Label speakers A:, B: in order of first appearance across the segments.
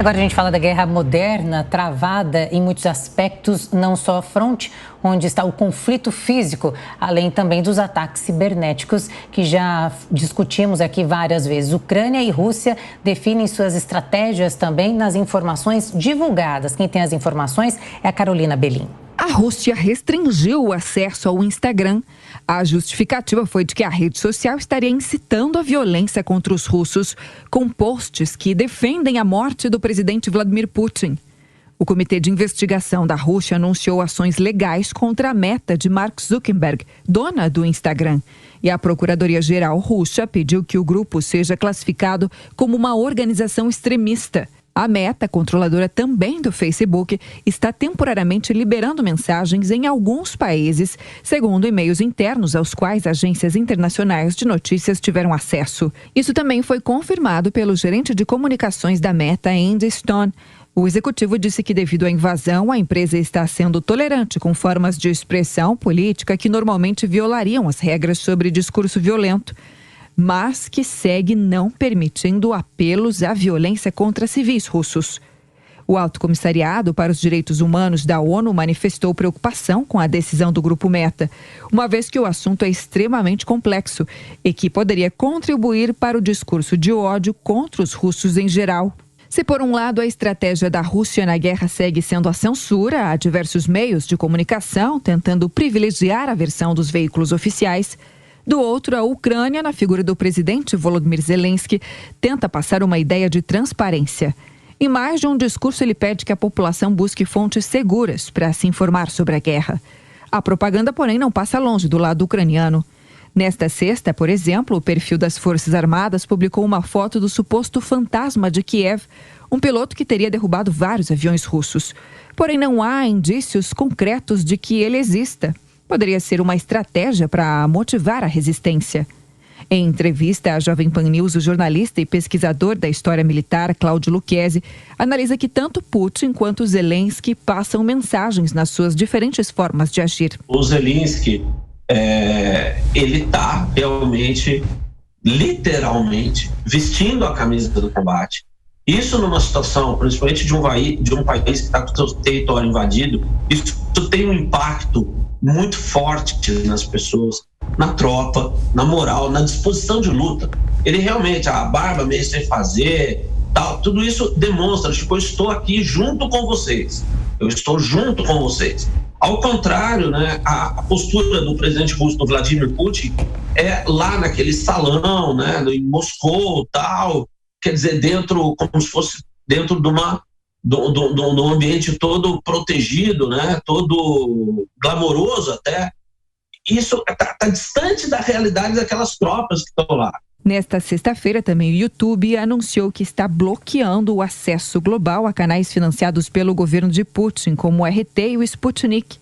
A: Agora a gente fala da guerra moderna, travada em muitos aspectos, não só a fronte, onde está o conflito físico, além também dos ataques cibernéticos, que já discutimos aqui várias vezes. Ucrânia e Rússia definem suas estratégias também nas informações divulgadas. Quem tem as informações é a Carolina Belim.
B: A Rússia restringiu o acesso ao Instagram. A justificativa foi de que a rede social estaria incitando a violência contra os russos, com posts que defendem a morte do presidente Vladimir Putin. O Comitê de Investigação da Rússia anunciou ações legais contra a Meta de Mark Zuckerberg, dona do Instagram. E a Procuradoria-Geral Russa pediu que o grupo seja classificado como uma organização extremista. A Meta, controladora também do Facebook, está temporariamente liberando mensagens em alguns países, segundo e-mails internos aos quais agências internacionais de notícias tiveram acesso. Isso também foi confirmado pelo gerente de comunicações da Meta, Andy Stone. O executivo disse que, devido à invasão, a empresa está sendo tolerante com formas de expressão política que normalmente violariam as regras sobre discurso violento, mas que segue não permitindo apelos à violência contra civis russos. O Alto Comissariado para os Direitos Humanos da ONU manifestou preocupação com a decisão do Grupo Meta, uma vez que o assunto é extremamente complexo e que poderia contribuir para o discurso de ódio contra os russos em geral. Se, por um lado, a estratégia da Rússia na guerra segue sendo a censura a diversos meios de comunicação, tentando privilegiar a versão dos veículos oficiais, do outro, a Ucrânia, na figura do presidente Volodymyr Zelensky, tenta passar uma ideia de transparência. Em mais de um discurso, ele pede que a população busque fontes seguras para se informar sobre a guerra. A propaganda, porém, não passa longe do lado ucraniano. Nesta sexta, por exemplo, o perfil das Forças Armadas publicou uma foto do suposto fantasma de Kiev, um piloto que teria derrubado vários aviões russos. Porém, não há indícios concretos de que ele exista. Poderia ser uma estratégia para motivar a resistência. Em entrevista à Jovem Pan News, o jornalista e pesquisador da história militar, Cláudio Lucchesi, analisa que tanto Putin quanto Zelensky passam mensagens nas suas diferentes formas de agir.
C: O Zelensky, ele está realmente, literalmente, vestindo a camisa do combate. Isso numa situação, principalmente de um país que está com o seu território invadido, isso tem um impacto muito forte nas pessoas, na tropa, na moral, na disposição de luta. Ele realmente, a barba mesmo sem fazer, tal, tudo isso demonstra, tipo, eu estou aqui junto com vocês. Eu estou junto com vocês. Ao contrário, né, a postura do presidente russo, do Vladimir Putin, é lá naquele salão, né, em Moscou, tal, quer dizer, dentro, como se fosse dentro de um ambiente todo protegido, né, todo glamouroso até. Isso está distante da realidade daquelas tropas que estão lá.
B: Nesta sexta-feira, também o YouTube anunciou que está bloqueando o acesso global a canais financiados pelo governo de Putin, como o RT e o Sputnik.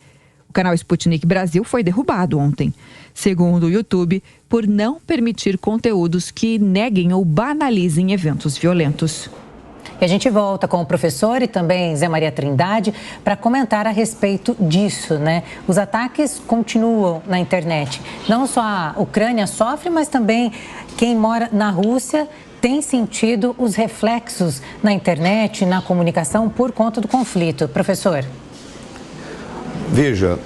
B: O canal Sputnik Brasil foi derrubado ontem, segundo o YouTube, por não permitir conteúdos que neguem ou banalizem eventos violentos.
A: E a gente volta com o professor e também Zé Maria Trindade para comentar a respeito disso, né? Os ataques continuam na internet. Não só a Ucrânia sofre, mas também quem mora na Rússia tem sentido os reflexos na internet, na comunicação por conta do conflito. Professor.
D: Veja,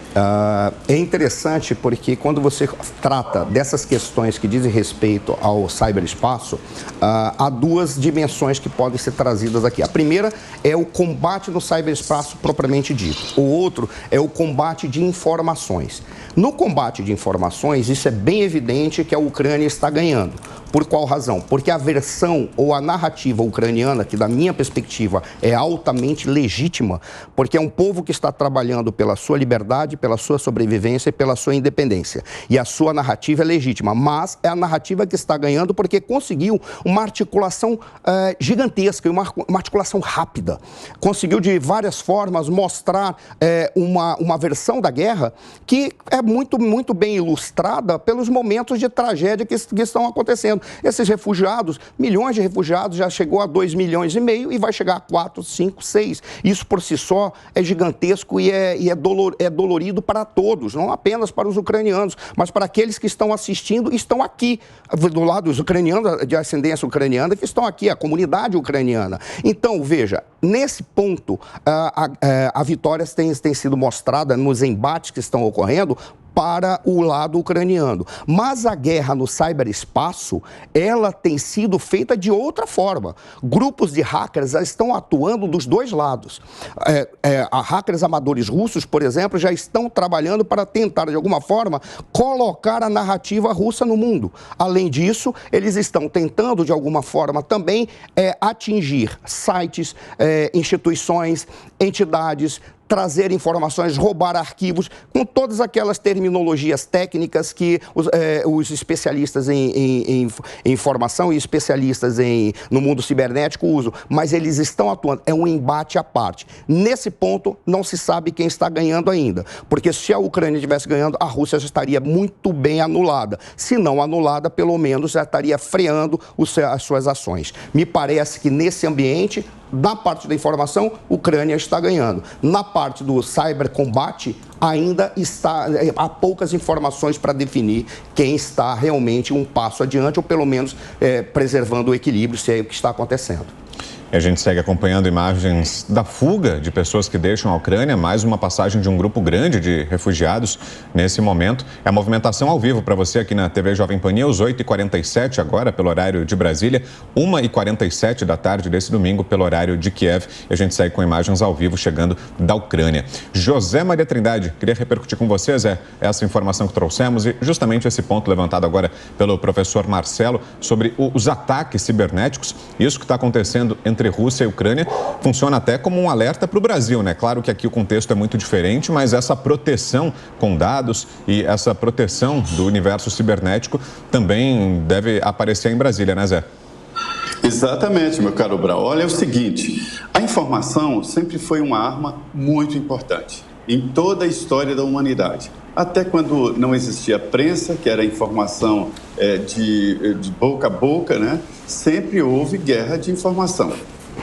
D: é interessante porque quando você trata dessas questões que dizem respeito ao ciberespaço, há duas dimensões que podem ser trazidas aqui. A primeira é o combate no ciberespaço propriamente dito. O outro é o combate de informações. No combate de informações, isso é bem evidente que a Ucrânia está ganhando. Por qual razão? Porque a versão ou a narrativa ucraniana, que da minha perspectiva é altamente legítima, porque é um povo que está trabalhando pela sua liberdade, pela sua sobrevivência e pela sua independência. E a sua narrativa é legítima, mas é a narrativa que está ganhando porque conseguiu uma articulação gigantesca e uma articulação rápida. Conseguiu de várias formas mostrar uma versão da guerra que é muito, muito bem ilustrada pelos momentos de tragédia que estão acontecendo. Esses refugiados, milhões de refugiados, já chegou a 2,5 milhões e vai chegar a 4, 5, 6. Isso por si só é gigantesco e é dolorido para todos, não apenas para os ucranianos, mas para aqueles que estão assistindo e estão aqui, do lado dos ucranianos, de ascendência ucraniana, que estão aqui, a comunidade ucraniana. Então, veja, nesse ponto, a vitória tem sido mostrada nos embates que estão ocorrendo para o lado ucraniano. Mas a guerra no ciberespaço, ela tem sido feita de outra forma. Grupos de hackers já estão atuando dos dois lados. Hackers amadores russos, por exemplo, já estão trabalhando para tentar, de alguma forma, colocar a narrativa russa no mundo. Além disso, eles estão tentando, de alguma forma, também atingir sites, instituições, entidades, trazer informações, roubar arquivos, com todas aquelas terminologias técnicas que os especialistas em informação e especialistas no mundo cibernético usam. Mas eles estão atuando. É um embate à parte. Nesse ponto, não se sabe quem está ganhando ainda. Porque se a Ucrânia estivesse ganhando, a Rússia já estaria muito bem anulada. Se não anulada, pelo menos já estaria freando as suas ações. Me parece que nesse ambiente, na parte da informação, a Ucrânia está ganhando. Na parte do cybercombate, ainda há poucas informações para definir quem está realmente um passo adiante, ou pelo menos preservando o equilíbrio, se é o que está acontecendo.
E: E a gente segue acompanhando imagens da fuga de pessoas que deixam a Ucrânia, mais uma passagem de um grupo grande de refugiados nesse momento. É a movimentação ao vivo para você aqui na TV Jovem Pan News, 8h47 agora, pelo horário de Brasília, 1h47 da tarde desse domingo, pelo horário de Kiev. E a gente segue com imagens ao vivo chegando da Ucrânia. José Maria Trindade, queria repercutir com você, Zé, essa informação que trouxemos e justamente esse ponto levantado agora pelo professor Marcelo sobre os ataques cibernéticos. Isso que está acontecendo entre Rússia e Ucrânia funciona até como um alerta para o Brasil, né? Claro que aqui o contexto é muito diferente, mas essa proteção com dados e essa proteção do universo cibernético também deve aparecer em Brasília, né, Zé?
F: Exatamente, meu caro Brau. Olha, é o seguinte, a informação sempre foi uma arma muito importante em toda a história da humanidade. Até quando não existia prensa, que era informação de boca a boca, né? Sempre houve guerra de informação.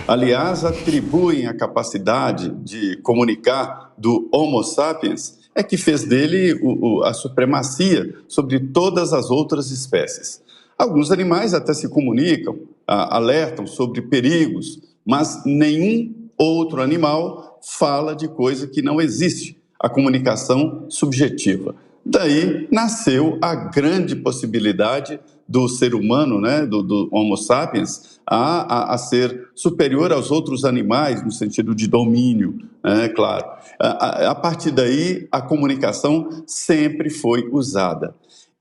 F: Aliás, atribuem a capacidade de comunicar do Homo sapiens é que fez dele a supremacia sobre todas as outras espécies. Alguns animais até se comunicam, alertam sobre perigos, mas nenhum outro animal fala de coisa que não existe, a comunicação subjetiva. Daí nasceu a grande possibilidade do ser humano, né, do Homo sapiens, a ser superior aos outros animais, no sentido de domínio, claro. A partir daí, a comunicação sempre foi usada.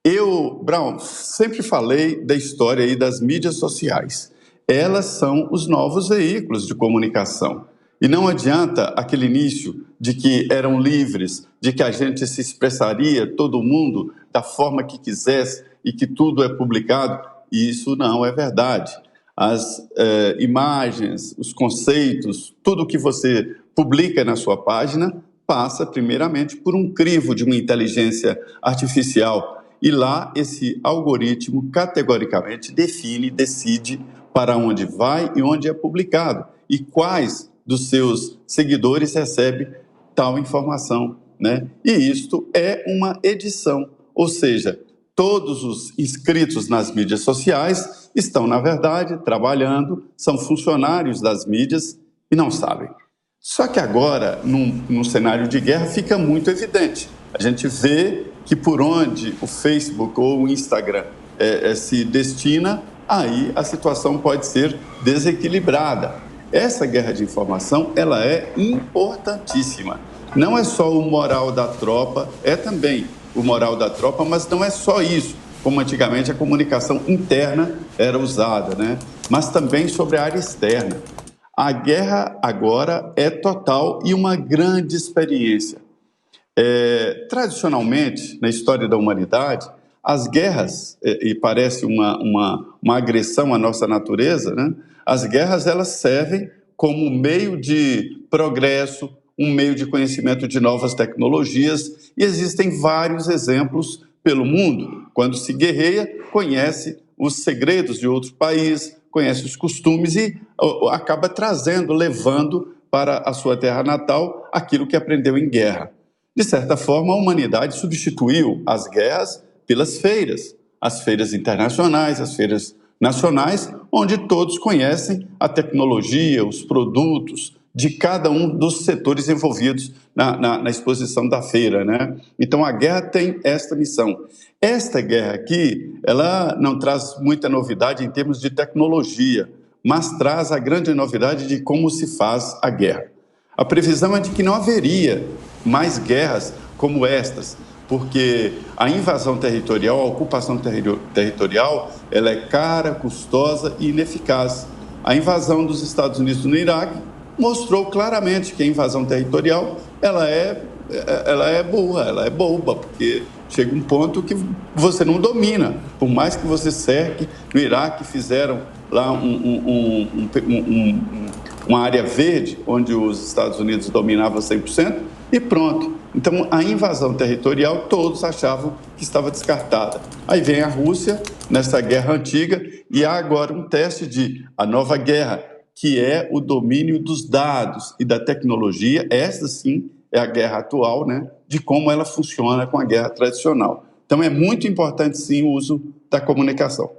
F: Eu, Brown, sempre falei da história aí das mídias sociais. Elas são os novos veículos de comunicação. E não adianta aquele início de que eram livres, de que a gente se expressaria, todo mundo, da forma que quisesse e que tudo é publicado. Isso não é verdade. As imagens, os conceitos, tudo que você publica na sua página passa primeiramente por um crivo de uma inteligência artificial. E lá esse algoritmo categoricamente define, decide para onde vai e onde é publicado e quais dos seus seguidores recebe tal informação, né? E isto é uma edição, ou seja, todos os inscritos nas mídias sociais estão, na verdade, trabalhando, são funcionários das mídias e não sabem. Só que agora, num cenário de guerra, fica muito evidente. A gente vê que por onde o Facebook ou o Instagram se destina, aí a situação pode ser desequilibrada. Essa guerra de informação, ela é importantíssima. Não é só o moral da tropa, é também o moral da tropa, mas não é só isso, como antigamente a comunicação interna era usada, né? Mas também sobre a área externa. A guerra agora é total e uma grande experiência. Tradicionalmente, na história da humanidade, as guerras, e parece uma agressão à nossa natureza, né? As guerras, elas servem como meio de progresso, um meio de conhecimento de novas tecnologias, e existem vários exemplos pelo mundo. Quando se guerreia, conhece os segredos de outro país, conhece os costumes e acaba trazendo, levando para a sua terra natal aquilo que aprendeu em guerra. De certa forma, a humanidade substituiu as guerras pelas feiras, as feiras internacionais, as feiras nacionais, onde todos conhecem a tecnologia, os produtos de cada um dos setores envolvidos na exposição da feira, né? Então, a guerra tem esta missão. Esta guerra aqui, ela não traz muita novidade em termos de tecnologia, mas traz a grande novidade de como se faz a guerra. A previsão é de que não haveria mais guerras como estas, porque a invasão territorial, a ocupação territorial, ela é cara, custosa e ineficaz. A invasão dos Estados Unidos no Iraque mostrou claramente que a invasão territorial ela é burra, ela é boba, porque chega um ponto que você não domina. Por mais que você cerque, no Iraque fizeram lá uma área verde, onde os Estados Unidos dominavam 100%, e pronto. Então, a invasão territorial, todos achavam que estava descartada. Aí vem a Rússia, nessa guerra antiga, e há agora um teste de a nova guerra, que é o domínio dos dados e da tecnologia. Essa, sim, é a guerra atual, né, de como ela funciona com a guerra tradicional. Então, é muito importante, sim, o uso da comunicação.